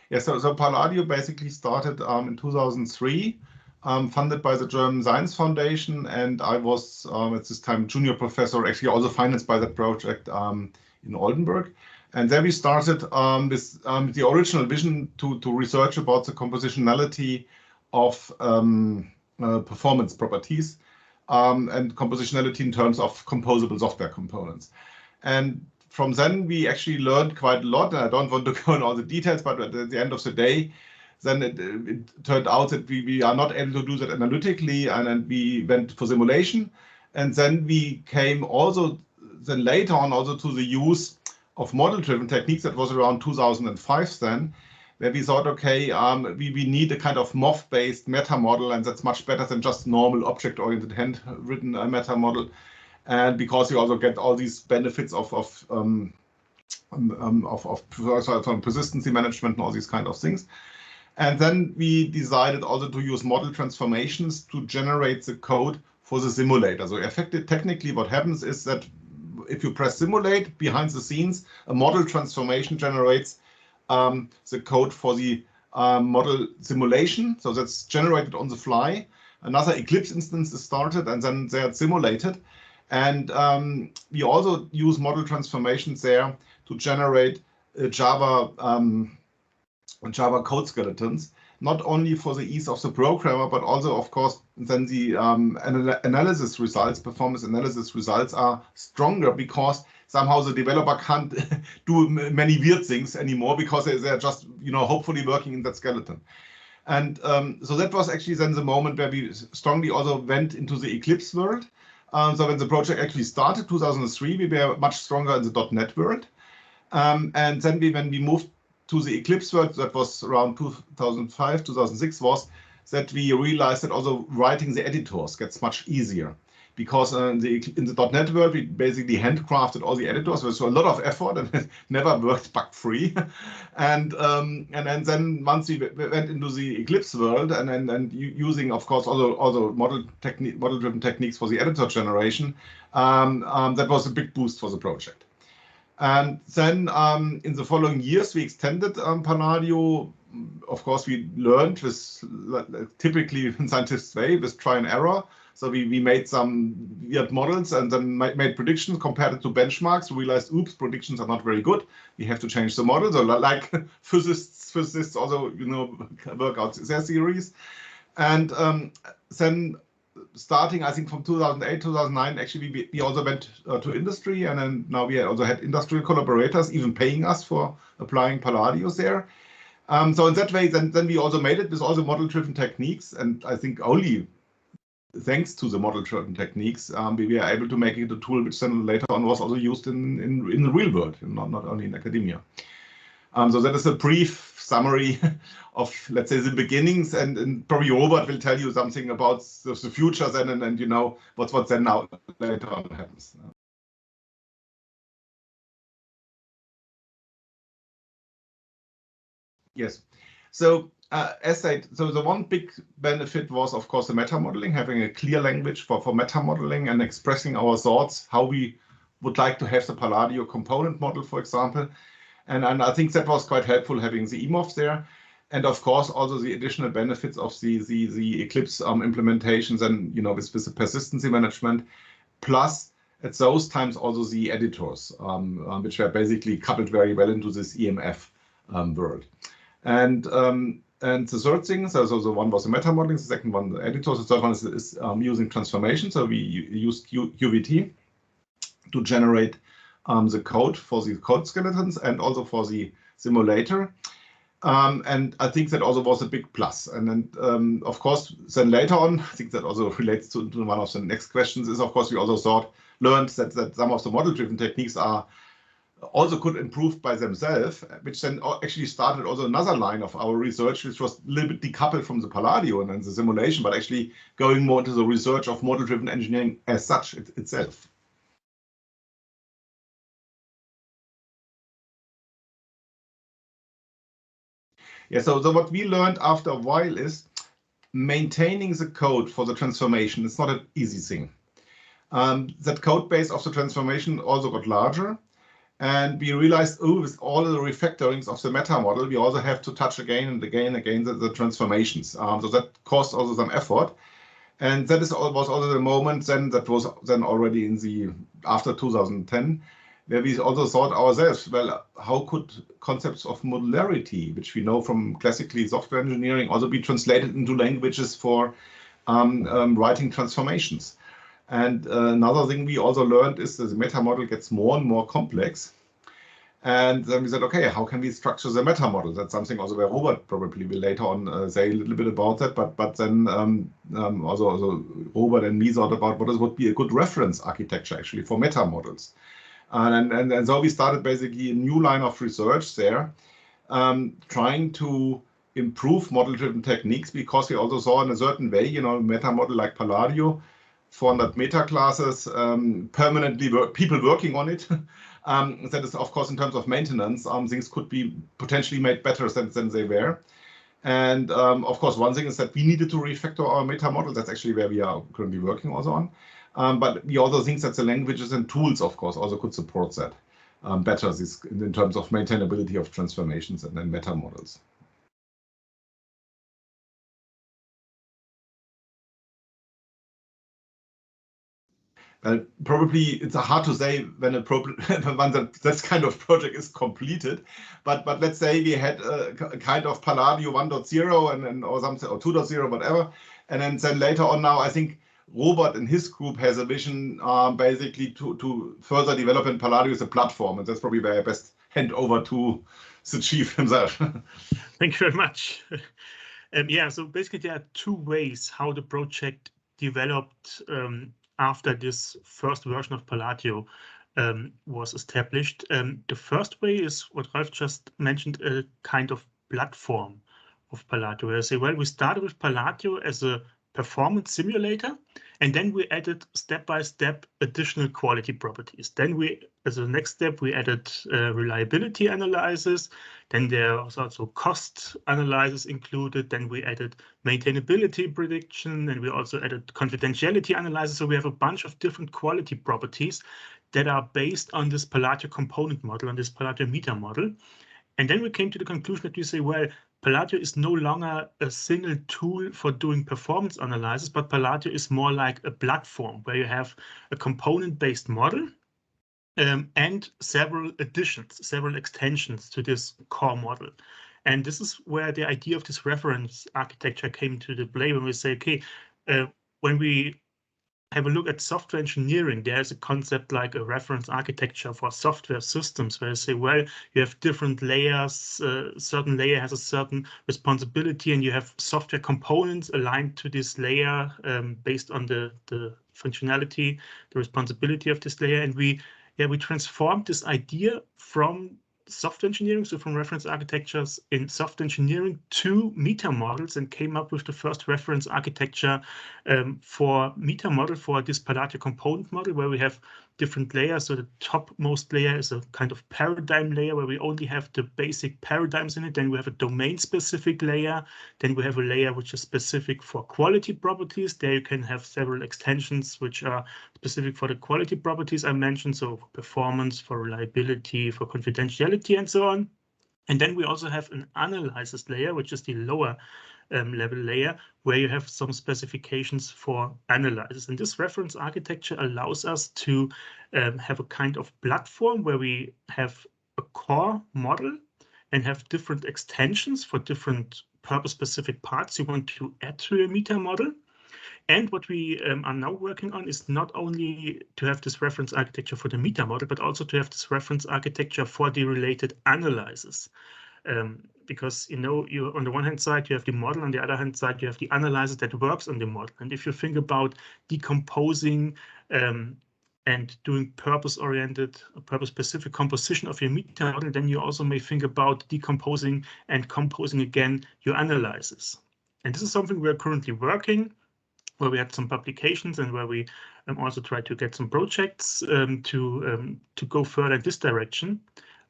Yeah, so Palladio basically started in 2003, funded by the German Science Foundation, and I was at this time junior professor, actually also financed by that project in Oldenburg. And there we started with the original vision to research about the compositionality of performance properties and compositionality in terms of composable software components. And from then, we actually learned quite a lot. I don't want to go in all the details, but at the end of the day, then it turned out that we are not able to do that analytically, and then we went for simulation. And then we came also, then later on, also to the use of model-driven techniques. That was around 2005 then, where we thought, okay, we need a kind of MOF-based meta model, and that's much better than just normal object-oriented hand-written meta model. And because you also get all these benefits of persistency management and all these kind of things. And then we decided also to use model transformations to generate the code for the simulator. So effectively, technically, what happens is that if you press simulate, behind the scenes, a model transformation generates the code for the model simulation. So that's generated on the fly. Another Eclipse instance is started, and then they're simulated. And we also use model transformations there to generate Java code skeletons, not only for the ease of the programmer, but also, of course, then the analysis results, performance analysis results are stronger because somehow the developer can't do many weird things anymore because they're just, hopefully working in that skeleton. And so that was actually then the moment where we strongly also went into the Eclipse world. So when the project actually started, 2003, we were much stronger in the .NET world. And then when we moved to the Eclipse world, that was around 2005, 2006, was that we realized that also writing the editors gets much easier. Because in the .NET world, we basically handcrafted all the editors. So a lot of effort, and it never worked bug-free. And then once we went into the Eclipse world, and using, of course, also model-driven techniques for the editor generation, that was a big boost for the project. And then in the following years, we extended Palladio. Of course, we learned with typically in scientists' way with try and error. So we made some weird models and then made predictions, compared it to benchmarks, realized, oops, predictions are not very good. We have to change the model. So like physicists also, work out their theories. And then starting, I think from 2008, 2009, actually, we also went to industry, and then now we also had industrial collaborators even paying us for applying Palladio there. So in that way, then we also made it with all the model-driven techniques, and I think only thanks to the model-driven techniques, we were able to make it a tool which then later on was also used in the real world, not only in academia. So that is a brief summary of, let's say, the beginnings, and probably Robert will tell you something about the future then, and what's then now later on happens. Yes. So as said, so the one big benefit was, of course, the meta modeling, having a clear language for meta modeling and expressing our thoughts, how we would like to have the Palladio component model, for example. And I think that was quite helpful, having the EMOFs there. And of course, also the additional benefits of the Eclipse implementations and, with the persistency management, plus at those times also the editors, which were basically coupled very well into this EMF world. And the third thing, so the one was the meta modeling, the second one the editors, the third one is using transformation. So we used UVT to generate the code for the code skeletons and also for the simulator. And I think that also was a big plus. And then, of course, then later on, I think that also relates to one of the next questions, is, of course, we also learned that some of the model-driven techniques are also could improve by themselves, which then actually started also another line of our research, which was a little bit decoupled from the Palladio and then the simulation, but actually going more into the research of model-driven engineering as such itself. Yeah, so what we learned after a while is maintaining the code for the transformation. It's not an easy thing. That code base of the transformation also got larger. And we realized, oh, with all the refactorings of the meta model, we also have to touch again and again the transformations. So that caused also some effort. And that was also the moment then that was then already in the after 2010, where we also thought ourselves, well, how could concepts of modularity, which we know from classically software engineering, also be translated into languages for writing transformations? And another thing we also learned is that the meta model gets more and more complex. And then we said, okay, how can we structure the meta model? That's something also where Robert probably will later on say a little bit about that. But then also Robert and me thought about what would be a good reference architecture actually for meta models. And so we started basically a new line of research there, trying to improve model-driven techniques, because we also saw in a certain way, meta model like Palladio, 400 meta classes, permanently people working on it. That is, of course, in terms of maintenance, things could be potentially made better than they were. And of course, one thing is that we needed to refactor our meta model. That's actually where we are currently working also on. But we also think that the languages and tools, of course, also could support that better in terms of maintainability of transformations and then meta models. Probably it's hard to say when that kind of project is completed, but let's say we had a kind of Palladio 1.0 or something, or 2.0, whatever, and then later on now, I think Robert and his group has a vision basically to further develop in Palladio as a platform, and that's probably where I best hand over to the chief himself. Thank you very much. Yeah, so basically there are two ways how the project developed after this first version of Palladio was established. The first way is what Ralf just mentioned, a kind of platform of Palladio. Where I say, well, we started with Palladio as a performance simulator, and then we added step-by-step additional quality properties. Then as a next step, we added reliability analysis. Then there was also cost analysis included. Then we added maintainability prediction, and we also added confidentiality analysis. So we have a bunch of different quality properties that are based on this Palladio component model, on this Palladio meta model. And then we came to the conclusion that we say, well, Palladio is no longer a single tool for doing performance analysis, but Palladio is more like a platform where you have a component-based model and several additions, several extensions to this core model. And this is where the idea of this reference architecture came to the play, when we say, okay, when we have a look at software engineering, there's a concept like a reference architecture for software systems, where you say, well, you have different layers, certain layer has a certain responsibility, and you have software components aligned to this layer based on the functionality, the responsibility of this layer. And we transformed this idea from software engineering, so from reference architectures in software engineering to meta models, and came up with the first reference architecture for meta model for this Palladio component model, where we have different layers. So the topmost layer is a kind of paradigm layer where we only have the basic paradigms in it. Then we have a domain-specific layer. Then we have a layer which is specific for quality properties. There you can have several extensions which are specific for the quality properties I mentioned, so for performance, for reliability, for confidentiality, and so on. And then we also have an analysis layer, which is the lower level layer, where you have some specifications for analysis. And this reference architecture allows us to have a kind of platform where we have a core model and have different extensions for different purpose-specific parts you want to add to a meta model. And what we are now working on is not only to have this reference architecture for the meta model, but also to have this reference architecture for the related analysis. Because, you on the one hand side, you have the model, on the other hand side, you have the analysis that works on the model. And if you think about decomposing and doing purpose-oriented, purpose-specific composition of your meta model, then you also may think about decomposing and composing again your analysis. And this is something we're currently working, where we had some publications and where we also try to get some projects to go further in this direction.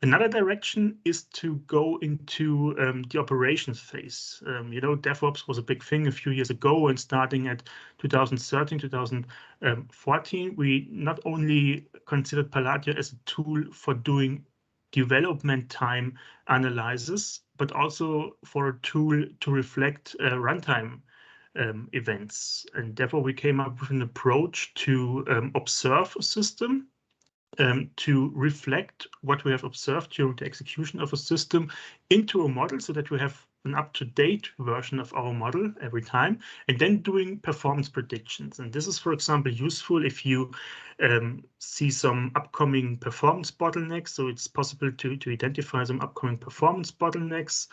Another direction is to go into the operations phase. You know, DevOps was a big thing a few years ago, and starting at 2013, 2014, we not only considered Palladio as a tool for doing development time analysis, but also for a tool to reflect runtime events. And therefore, we came up with an approach to observe a system, to reflect what we have observed during the execution of a system into a model so that we have an up-to-date version of our model every time, and then doing performance predictions. And this is, for example, useful if you see some upcoming performance bottlenecks. So it's possible to identify some upcoming performance bottlenecks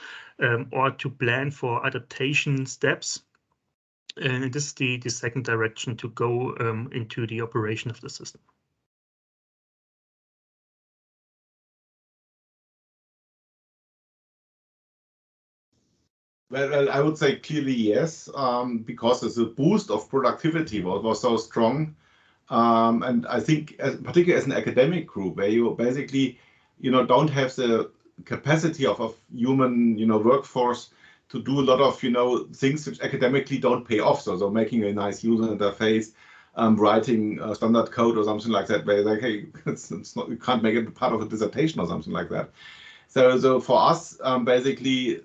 or to plan for adaptation steps. And this is the second direction to go into the operation of the system. Well, I would say clearly yes, because the boost of productivity was so strong. And I think, particularly as an academic group, where you basically, don't have the capacity of human, workforce to do a lot of, things which academically don't pay off. So making a nice user interface, writing standard code or something like that, where like, hey, it's not, you can't make it part of a dissertation or something like that. So for us, basically,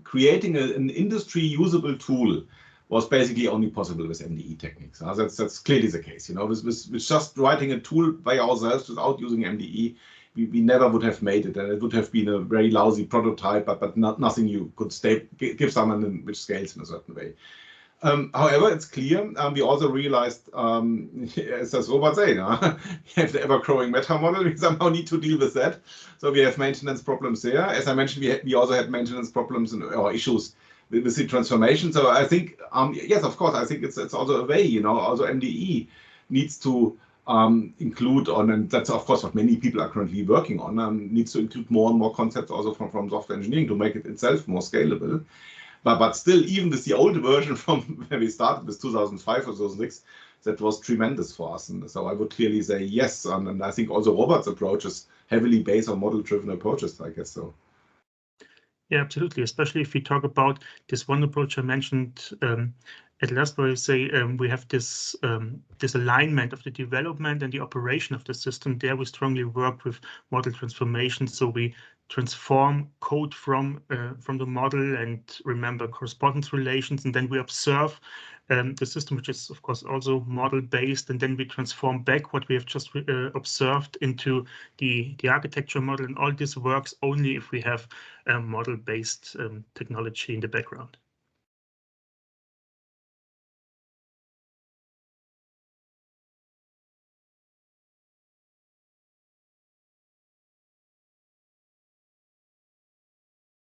creating an industry usable tool was basically only possible with MDE techniques. That's clearly the case. With just writing a tool by ourselves without using MDE, we never would have made it, and it would have been a very lousy prototype, but nothing you could give someone which scales in a certain way. However, it's clear, we also realized, as Robert said, we have the ever-growing meta model. We somehow need to deal with that. So we have maintenance problems there. As I mentioned, we also had maintenance problems or issues with the transformation. So I think, yes, of course, I think it's also a way, also MDE needs to include and that's of course what many people are currently working on, needs to include more and more concepts also from software engineering to make it itself more scalable. But still, even with the old version from when we started with 2005 or 2006, that was tremendous for us. And so I would clearly say yes. And I think also Robert's approach is heavily based on model-driven approaches, I guess so. Yeah, absolutely. Especially if we talk about this one approach I mentioned at last, where you say we have this this alignment of the development and the operation of the system. There we strongly work with model transformation. So we transform code from the model and remember correspondence relations, and then we observe the system, which is of course also model-based, and then we transform back what we have just observed into the architecture model. And all this works only if we have model-based technology in the background.